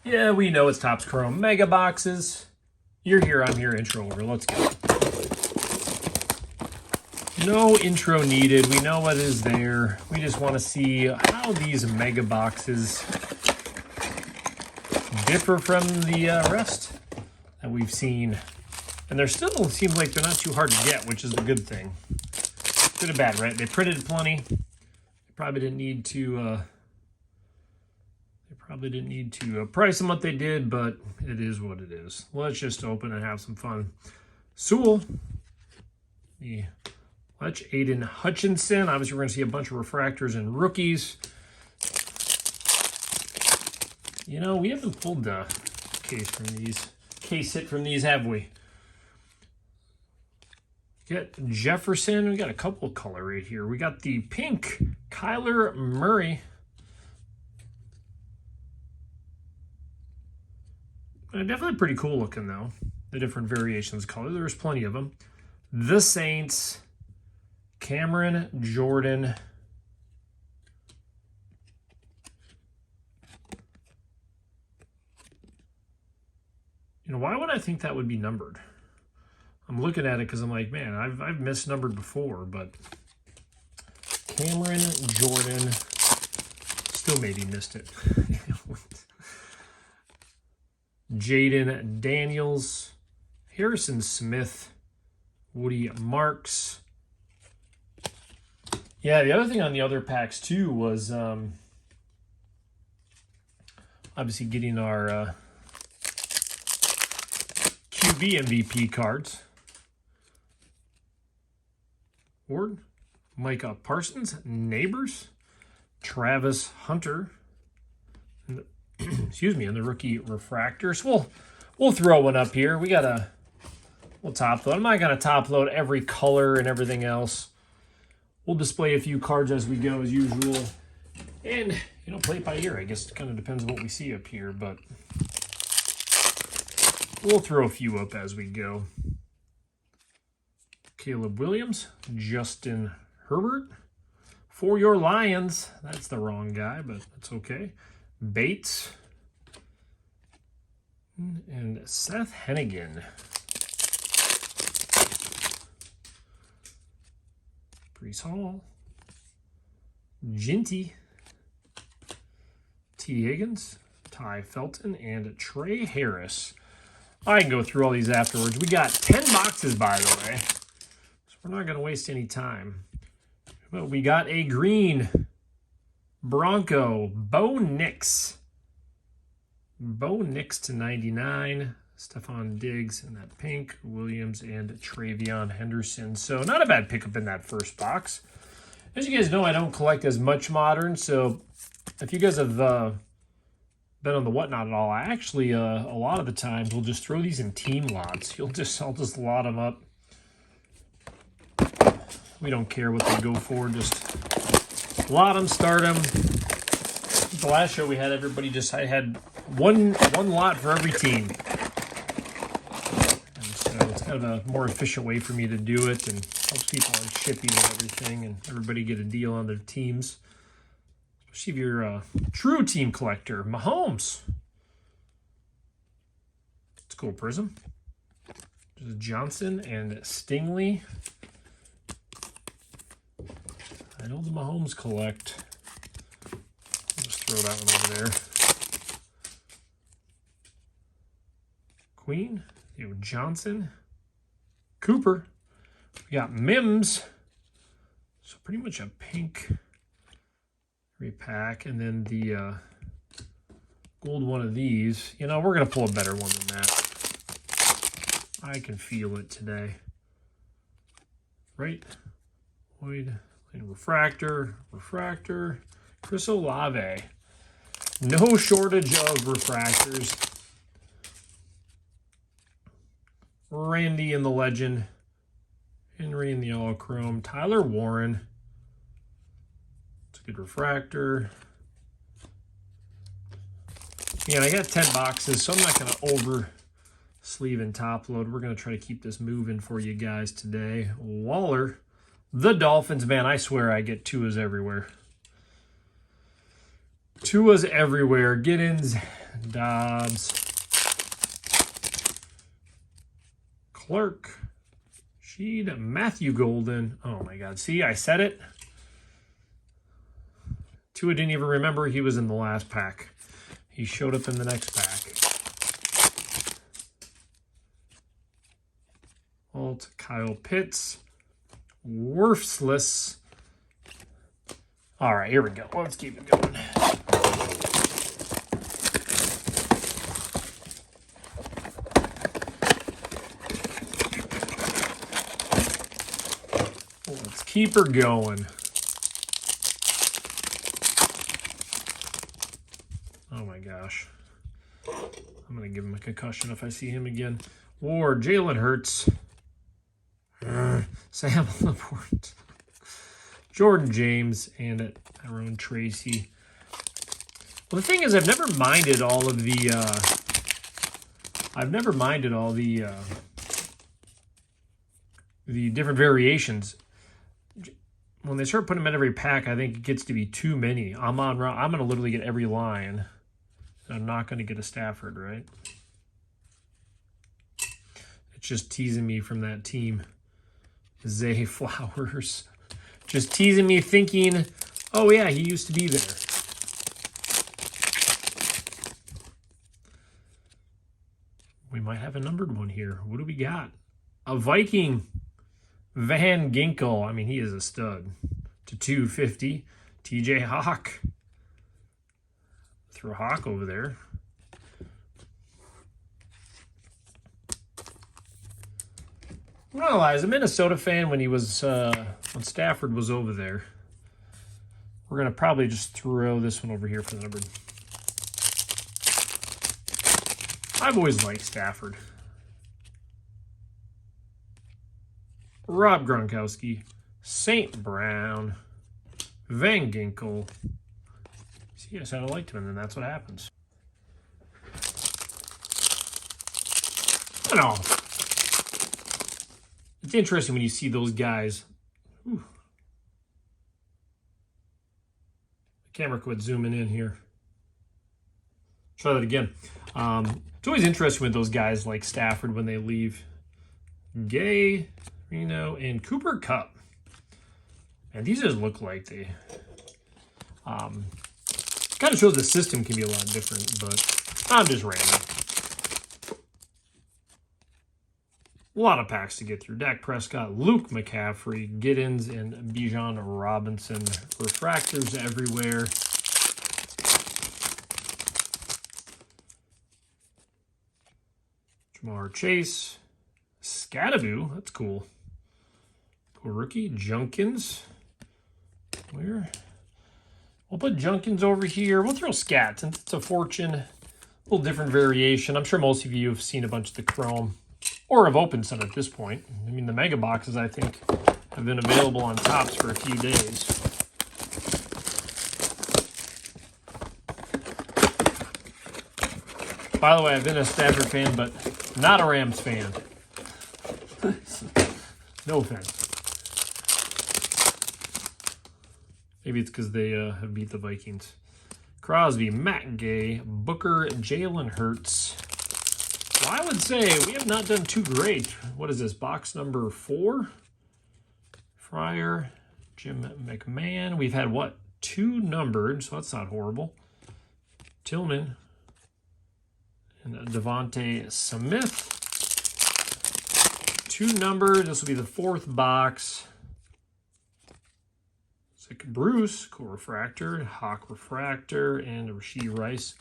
Yeah, we know it's Topps Chrome Mega Boxes. You're here, I'm here, intro over. Let's go. No intro needed. We know what is there. We just want to see how these Mega Boxes differ from the rest that we've seen. And they're still, seems like they're not too hard to get, which is the good thing. Good or bad, right? They printed plenty. They probably didn't need to... price them what they did, but it is what it is. Let's just open and have some fun. Sewell, the Letch, Aiden Hutchinson. Obviously, we're going to see a bunch of refractors and rookies. You know, we haven't pulled the case hit from these, have we? Get Jefferson. We got a couple color right here. We got the pink Kyler Murray. Definitely pretty cool looking, though. The different variations of color. There's plenty of them. The Saints. Cameron Jordan. You know, why would I think that would be numbered? I'm looking at it because I'm like, man, I've misnumbered before, but Cameron Jordan still maybe missed it. Jaden Daniels, Harrison Smith, Woody Marks. Yeah, the other thing on the other packs too was obviously getting our QB MVP cards. Ward, Micah Parsons, Neighbors, Travis Hunter. Excuse me, and the rookie refractors. We'll throw one up here. We'll top load. I'm not gonna top load every color and everything else. We'll display a few cards as we go as usual. And you know, play it by ear. I guess it kind of depends on what we see up here, but we'll throw a few up as we go. Caleb Williams, Justin Herbert. For your Lions. That's the wrong guy, but that's okay. Bates and Seth Hennigan. Brees Hall. Ginty. T. Higgins. Ty Felton and Trey Harris. I can go through all these afterwards. We got 10 boxes, by the way, so we're not going to waste any time. But we got a green Bronco, Bo Nix. Bo Nix to 99. Stephon Diggs in that pink. Williams and Travion Henderson. So not a bad pickup in that first box. As you guys know, I don't collect as much Modern. So if you guys have been on the Whatnot at all, I actually, a lot of the times, will just throw these in team lots. I'll just lot them up. We don't care what they go for. Just lot them, start them. The last show we had, I had one lot for every team. And so it's kind of a more efficient way for me to do it and helps people on shipping and everything and everybody get a deal on their teams. Especially if you're a true team collector. Mahomes. It's cool, Prism. There's Johnson and Stingley. I know the Mahomes collect. Throw that one over there. Queen, Johnson, Cooper. We got Mims. So pretty much a pink repack. And then the gold one of these. You know, we're going to pull a better one than that. I can feel it today. Right? Void, refractor. Chris Olave. No shortage of refractors. Randy in the Legend. Henry in the Yellow Chrome. Tyler Warren. It's a good refractor. Yeah, I got 10 boxes, so I'm not going to over sleeve and top load. We're going to try to keep this moving for you guys today. Waller. The Dolphins, man, I swear I get Tuas everywhere. Tua's everywhere. Giddens, Dobbs, Clark, Sheed, Matthew Golden. Oh my God. See, I said it. Tua didn't even remember he was in the last pack. He showed up in the next pack. Alt, Kyle Pitts, Worthless. All right, here we go. Let's keep it going. Let's keep her going. Oh my gosh. I'm going to give him a concussion if I see him again. Ward, Jalen Hurts, Sam Laporte, Jordan James, and Tyrone Tracy. Well, the thing is, I've never minded all the different variations. When they start putting them in every pack, I think it gets to be too many. I'm going to literally get every line. I'm not going to get a Stafford, right? It's just teasing me from that team. Zay Flowers. Just teasing me thinking, oh yeah, he used to be there. We might have a numbered one here. What do we got? A Viking. Van Ginkel. I mean, he is a stud. To 250. TJ Hawk. Throw Hawk over there. I'm not gonna lie, as a Minnesota fan, when he was when Stafford was over there, we're gonna probably just throw this one over here for the number. I've always liked Stafford. Rob Gronkowski, St. Brown, Van Ginkel. See, I said I liked him, and then that's what happens. I don't know. It's interesting when you see those guys. Ooh. The camera quit zooming in here. Try that again. It's always interesting with those guys like Stafford when they leave. Gay, Reno, and Cooper Kupp. And these just look like they... kind of shows the system can be a lot different, but I'm just random. A lot of packs to get through. Dak Prescott, Luke McCaffrey, Giddens, and Bijan Robinson. Refractors everywhere. Jamar Chase. Scattaboo. That's cool. Cool rookie. Junkins. Where? We'll put Junkins over here. We'll throw Scat since it's a fortune. A little different variation. I'm sure most of you have seen a bunch of the Chrome. Or have opened some at this point. I mean, the mega boxes, I think, have been available on Topps for a few days. By the way, I've been a Stafford fan, but not a Rams fan. No offense. Maybe it's because they have beat the Vikings. Crosby, Matt Gay, Booker, Jalen Hurts. Well, I would say we have not done too great. What is this, box number 4? Fryer, Jim McMahon. We've had, what, 2 numbered, so that's not horrible. Tillman and Devontae Smith. 2 numbered. This will be the 4th box. It's like Bruce, cool refractor, Hawk refractor, and a Rashee Rice.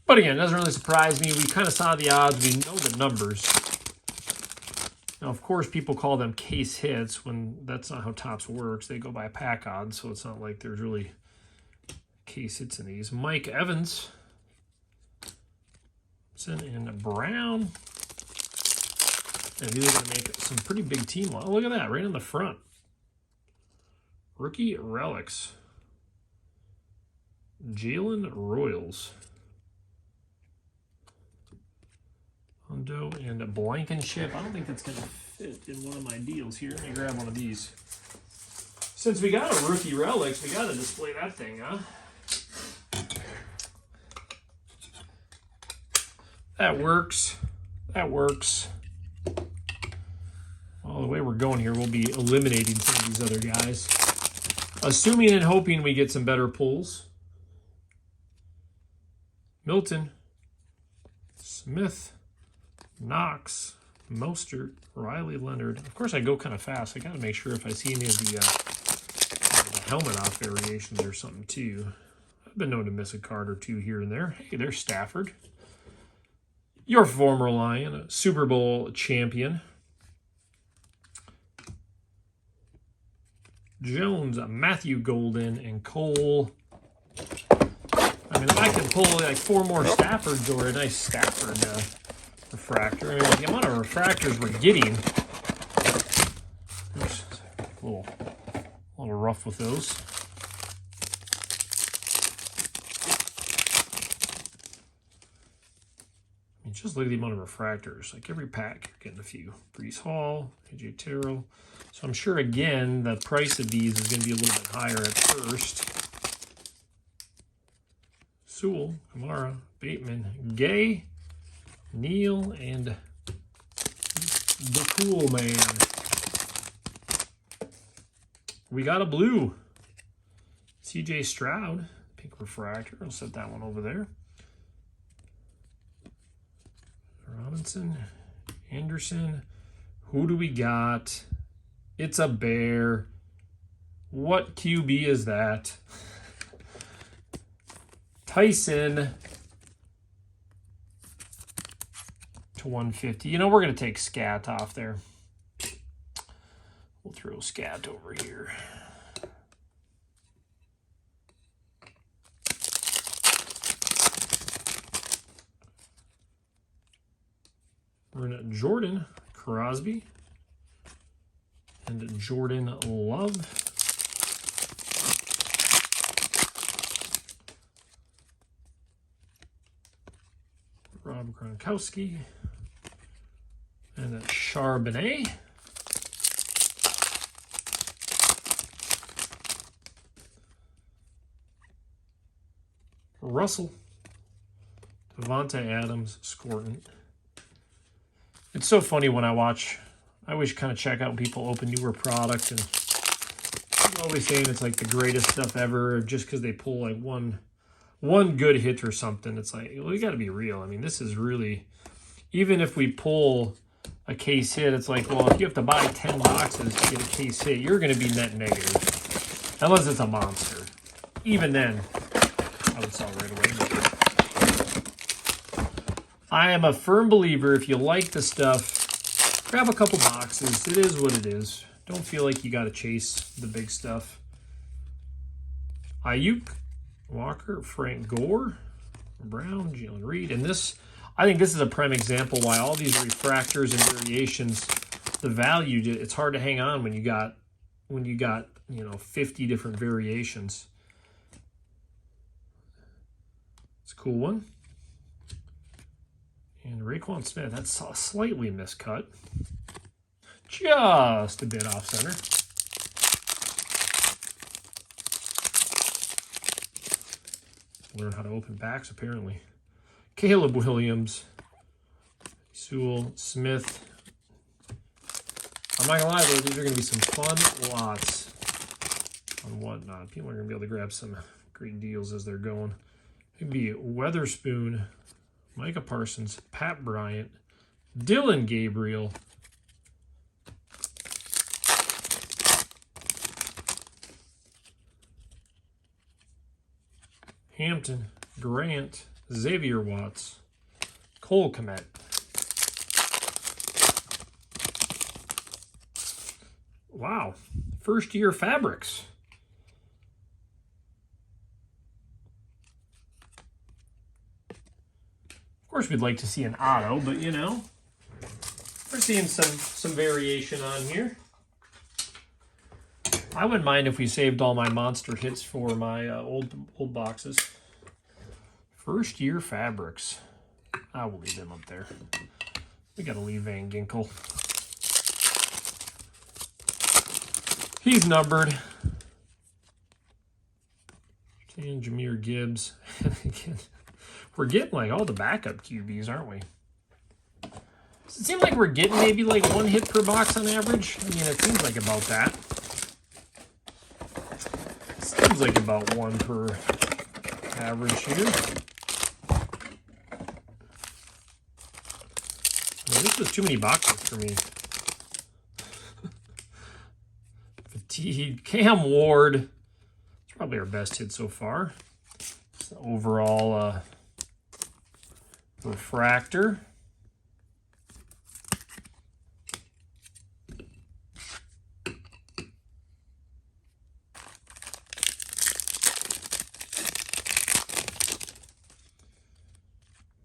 But again, it doesn't really surprise me. We kind of saw the odds. We know the numbers. Now, of course, people call them case hits when that's not how Topps works. They go by pack odds, so it's not like there's really case hits in these. Mike Evans. And Brown. And these are going to make some pretty big team. Oh, look at that, right in the front. Rookie relics. Jalen Royals. Hondo and a Blankenship. I don't think that's going to fit in one of my deals here. Let me grab one of these. Since we got a rookie relics, we got to display that thing, huh? That works. That works. Well, the way we're going here, we'll be eliminating some of these other guys. Assuming and hoping we get some better pulls. Milton, Smith, Knox, Mostert, Riley Leonard. Of course, I go kind of fast. I got to make sure if I see any of the helmet off variations or something too. I've been known to miss a card or two here and there. Hey, there's Stafford. Your former Lion, a Super Bowl champion. Jones, Matthew Golden, and Cole. I mean, if I can pull like 4 more Staffords or a nice Stafford refractor, I mean, the amount of refractors we're getting. Oops, a little rough with those. I mean, just look at the amount of refractors. Like every pack, you're getting a few. Brees Hall, AJ Terrell. So I'm sure, again, the price of these is going to be a little bit higher at first. Sewell, Kamara, Bateman, Gay, Neal, and the cool man. We got a blue. CJ Stroud, pink refractor. I'll set that one over there. Robinson, Anderson. Who do we got? It's a bear. What QB is that? Tyson to 150. You know, we're going to take Scat off there. We'll throw Scat over here. We're going to Jordan Crosby and Jordan Love. Rob Gronkowski and a Charbonnet. Russell, Devontae Adams, Scorton. It's so funny when I always kind of check out when people open newer products, and I'm always saying it's like the greatest stuff ever just because they pull like one good hit or something. It's like, well, you got to be real. I mean, this is really, even if we pull a case hit, it's like, well, if you have to buy 10 boxes to get a case hit, you're going to be net negative. Unless it's a monster. Even then, I would sell right away. I am a firm believer, if you like the stuff, grab a couple boxes. It is what it is. Don't feel like you got to chase the big stuff. Ayuk, Walker, Frank Gore, Brown, Jalen Reed. And this, I think this is a prime example why all these refractors and variations, the value, it's hard to hang on when you got, you know, 50 different variations. It's a cool one. And Raekwon Smith, that's a slightly miscut. Just a bit off center. Learn how to open packs, apparently. Caleb Williams, Sewell, Smith. I'm not gonna lie though, these are gonna be some fun lots on whatnot. People are gonna be able to grab some great deals as they're going. It'd be Weatherspoon, Micah Parsons, Pat Bryant, Dylan Gabriel, Hampton, Grant, Xavier Watts, Cole Kmet. Wow, first year fabrics. Of course, we'd like to see an auto, but you know, we're seeing some variation on here. I wouldn't mind if we saved all my monster hits for my old boxes. First year fabrics. I will leave them up there. We got to leave Van Ginkel. He's numbered. And Jahmyr Gibbs. We're getting like all the backup QBs, aren't we? Does it seem like we're getting maybe like 1 hit per box on average? I mean, it seems like about that. Seems like about 1 per average here. Well, this was too many boxes for me. Fatigue. Cam Ward. It's probably our best hit so far. It's the overall refractor.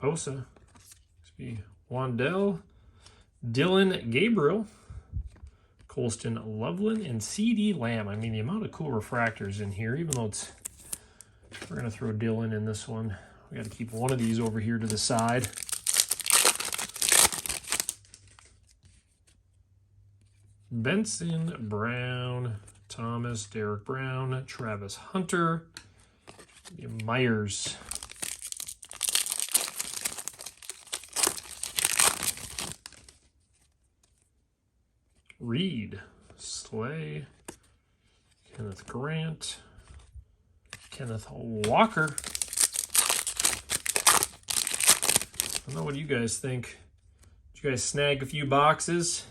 Bosa. Must be Wandell. Dylan Gabriel. Colston Loveland and CD Lamb. I mean, the amount of cool refractors in here, even though it's, we're going to throw Dylan in this one. We got to keep one of these over here to the side. Benson, Brown, Thomas, Derek Brown, Travis Hunter, Myers. Reed, Slay, Kenneth Grant, Kenneth Walker. I don't know what you guys think. Did you guys snag a few boxes?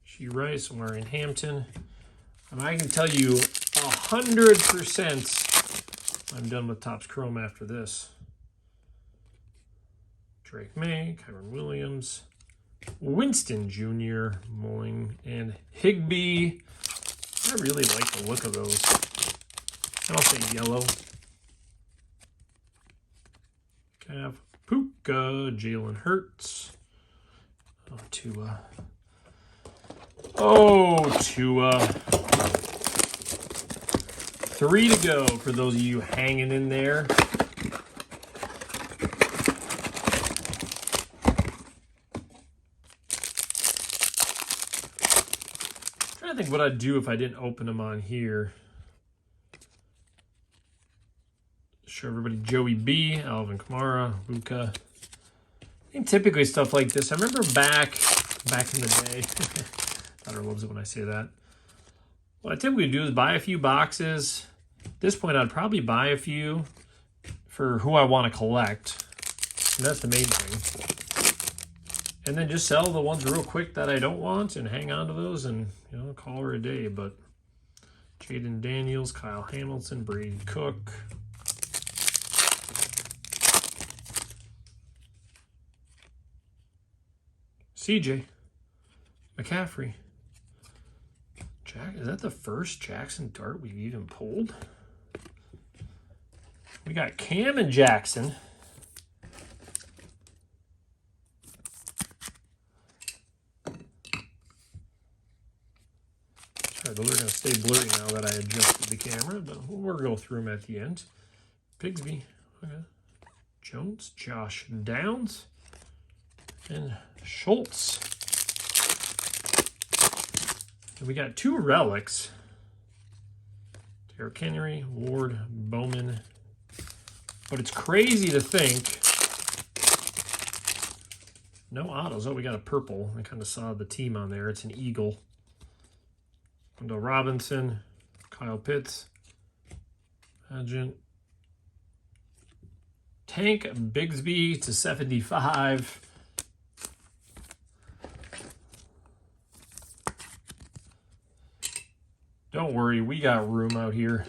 She Rice, Marion Hampton. And I can tell you 100% I'm done with Topps Chrome after this. Drake May, Kyron Williams, Winston Jr., Mulling, and Higbee. I really like the look of those. And I'll say yellow. Cav, Puka, Jalen Hurts. Oh, Tua. Oh, Tua. 3 to go for those of you hanging in there. I think what I'd do if I didn't open them on here. Show everybody Joey B, Alvin Kamara, Luka. I think typically stuff like this. I remember back in the day. Daughter loves it when I say that. What I typically do is buy a few boxes. At this point, I'd probably buy a few for who I want to collect. And that's the main thing. And then just sell the ones real quick that I don't want and hang on to those and, you know, call her a day. But Jaden Daniels, Kyle Hamilton, Brady Cook. CJ McCaffrey. Is that the first Jackson Dart we've even pulled? We got Cam and Jackson. Sorry, those are going to stay blurry now that I adjusted the camera, but we'll go through them at the end. Bigsby. Okay. Jones, Josh Downs, and Schultz. And we got 2 relics. Derrick Henry, Ward, Bowman. But it's crazy to think. No autos. Oh, we got a purple. I kind of saw the team on there. It's an Eagle. Wendell Robinson, Kyle Pitts, Agent. Tank Bigsby to 75. Don't worry, we got room out here.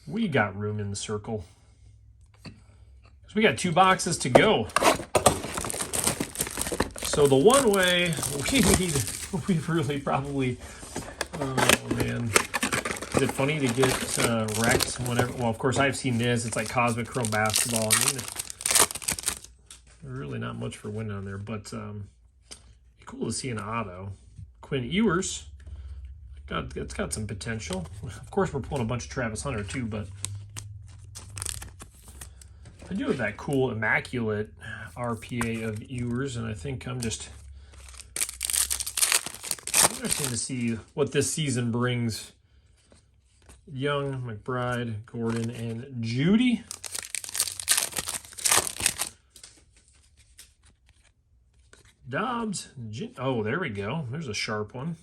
We got room in the circle. So we got 2 boxes to go. So the one way we've really probably, oh man. Is it funny to get wrecked whenever? Well, of course, I've seen this. It's like Cosmic Chrome Basketball. I mean, really not much for winning on there, but cool to see an auto. Quinn Ewers. It's got some potential. Of course, we're pulling a bunch of Travis Hunter too, but I do have that cool immaculate RPA of Ewers, and I think I'm just interested to see what this season brings Young, McBride, Gordon, and Judy. Dobbs. Oh, there we go. There's a sharp one.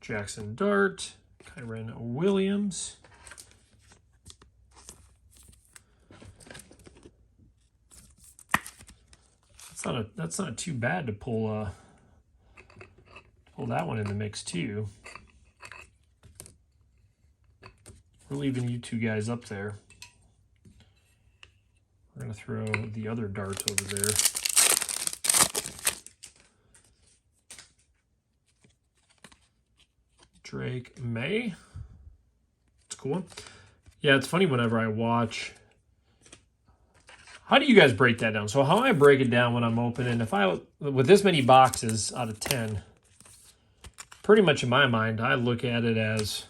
Jackson Dart. Kyron Williams. That's not too bad to pull that one in the mix too. We're leaving you two guys up there. We're gonna throw the other Dart over there. Drake May. It's a cool one. Yeah, it's funny whenever I watch. How do you guys break that down? So how I break it down when I'm opening, with this many boxes out of 10, pretty much in my mind, I look at it as,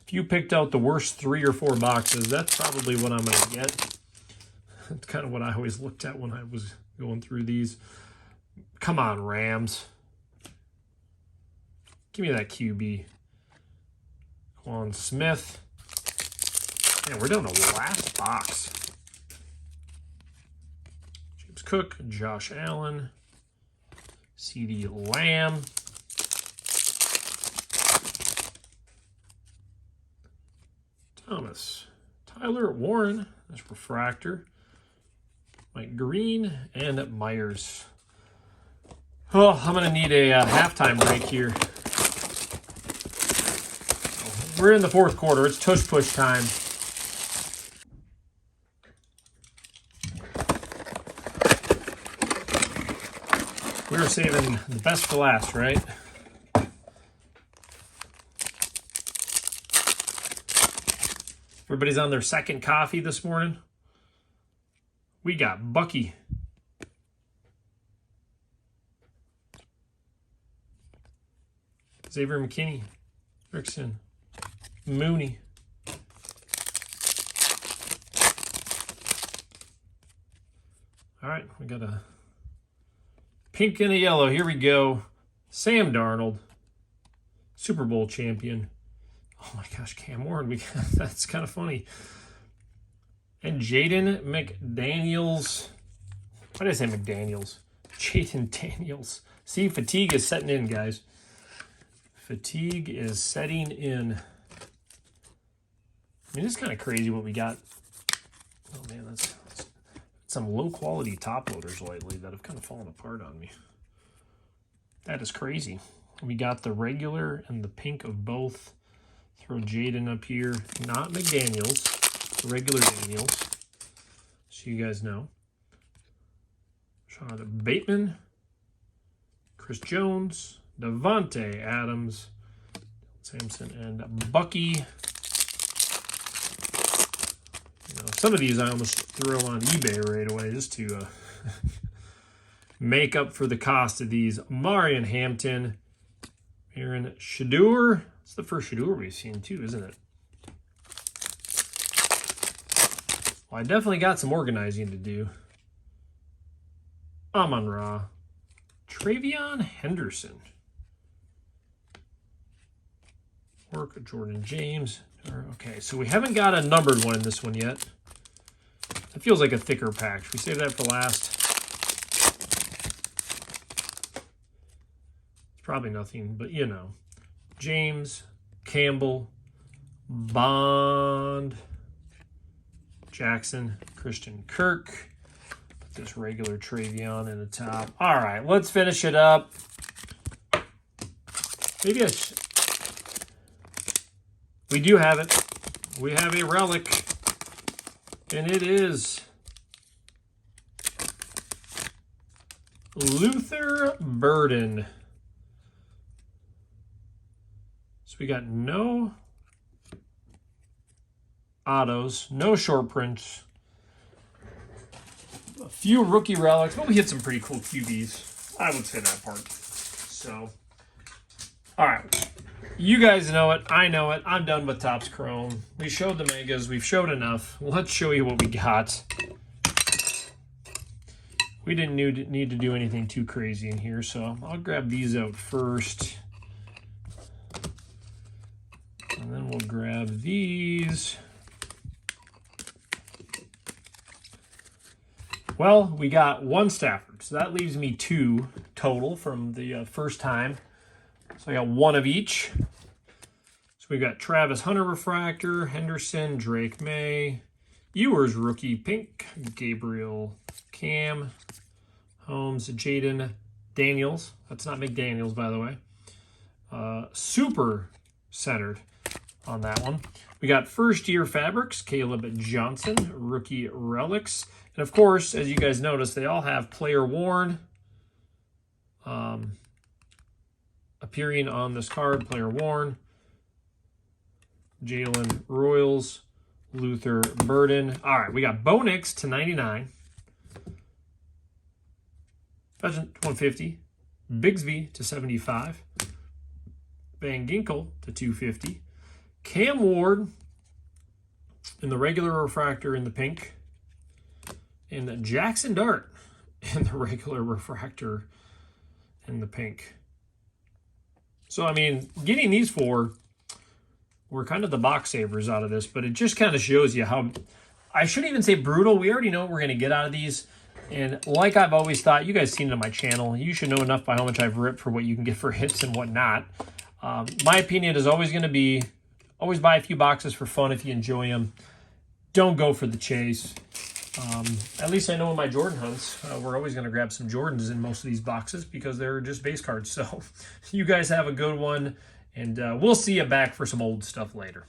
if you picked out the worst 3 or 4 boxes, that's probably what I'm going to get. That's kind of what I always looked at when I was going through these. Come on, Rams. Give me that QB. Quan Smith. Man, we're down to the last box. James Cook, Josh Allen, CeeDee Lamb. Thomas. Tyler Warren. That's Refractor. Mike Green and Myers. Oh, I'm going to need a halftime break here. We're in the fourth quarter. It's tush push time. We were saving the best for last, right? Everybody's on their second coffee this morning. We got Bucky. Xavier McKinney. Rickson. Mooney. All right, we got a pink and a yellow. Here we go. Sam Darnold, Super Bowl champion. Oh my gosh, Cam Ward. That's kind of funny. And Jaden McDaniels. Why did I say McDaniels? Jaden Daniels. See, fatigue is setting in, guys. Fatigue is setting in. I mean, it's kind of crazy what we got. Oh, man, that's some low-quality top loaders lately that have kind of fallen apart on me. That is crazy. We got the regular and the pink of both. Throw Jaden up here. Not McDaniels. The regular Daniels. So you guys know. Sean Bateman. Chris Jones. Devontae Adams. Sampson and Bucky. Some of these I almost throw on eBay right away just to make up for the cost of these. Marion Hampton, Aaron Shadur. It's the first Shadur we've seen too, isn't it? Well, I definitely got some organizing to do. Amon-Ra. Travion Henderson. Work Jordan James. Okay, so we haven't got a numbered one in this one yet. It feels like a thicker pack. Should we save that for last? It's probably nothing, but you know. James, Campbell, Bond, Jackson, Christian Kirk. Put this regular Travion in the top. All right, let's finish it up. Maybe we do have it. We have a relic. And it is Luther Burden. So we got no autos, no short prints, a few rookie relics, but we hit some pretty cool QBs. I would say that part. So, all right. You guys know it. I know it. I'm done with Topps Chrome. We showed the megas. We've showed enough. Let's show you what we got. We didn't need to do anything too crazy in here, so I'll grab these out first. And then we'll grab these. Well, we got one Stafford, so that leaves me 2 total from the first time. So I got 1 of each. So we got Travis Hunter refractor, Henderson, Drake May, Ewers rookie pink, Gabriel Cam, Holmes, Jaden Daniels. That's not McDaniels, by the way. Super centered on that one. We got first year fabrics, Caleb Johnson, rookie relics. And of course, as you guys notice, they all have player worn appearing on this card, player worn. Jalen Royals, Luther Burden. All right, we got Bo Nix to 99. Pheasant 150. Bigsby to 75. Van Ginkel to 250. Cam Ward in the regular refractor in the pink. And Jackson Dart in the regular refractor in the pink. So, I mean, getting these 4 were kind of the box savers out of this, but it just kind of shows you how, I shouldn't even say brutal. We already know what we're going to get out of these. And like I've always thought, you guys seen it on my channel. You should know enough by how much I've ripped for what you can get for hits and whatnot. My opinion is always going to be, always buy a few boxes for fun if you enjoy them. Don't go for the chase. At least I know in my Jordan hunts, we're always going to grab some Jordans in most of these boxes because they're just base cards. So you guys have a good one, and we'll see you back for some old stuff later.